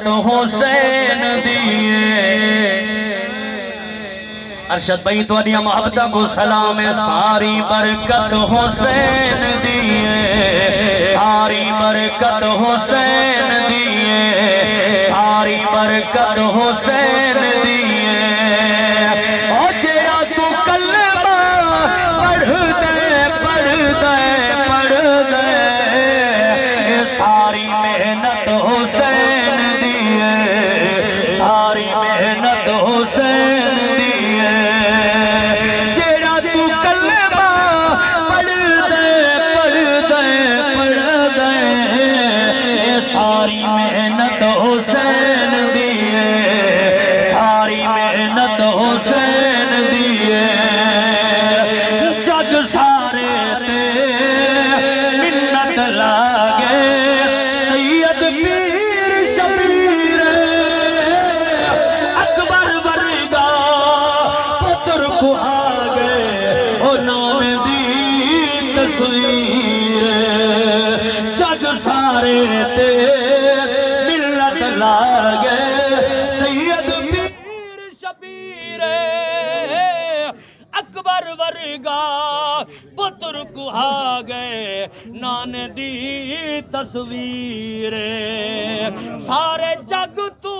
برکت حسین دیے ارشد بھائی تو علی محبت کو سلام ساری برکت حسین دیے ساری برکت حسین دیے ساری برکت حسین دیے او جیڑا تو کلمہ پڑھ دے پڑھ دے ساری محنت حسین دیے ساری محنت حسین دیے جیڑا تو کلمہ پڑھ دے ساری محنت حسین دیے ساری محنت حسین دیے جج سارے تے منت لاگے سید پیر شبیر اکبر ورگا پتر کو آگے او نام دی تصویر جج سارے تے ملت لاگے سید پیر شبیر اکبر ورگا پتر کو آگے نان دی تصویر سارے جگ تو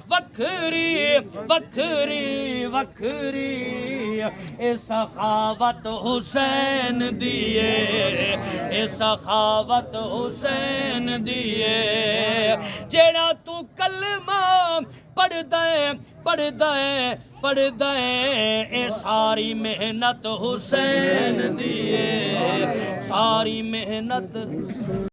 وکھری وکھری وکھری اے سخاوت حسین دیے اے سخاوت حسین دیے جیڑا تو کلمہ پڑھ دے اے ساری محنت حسین دیے ساری محنت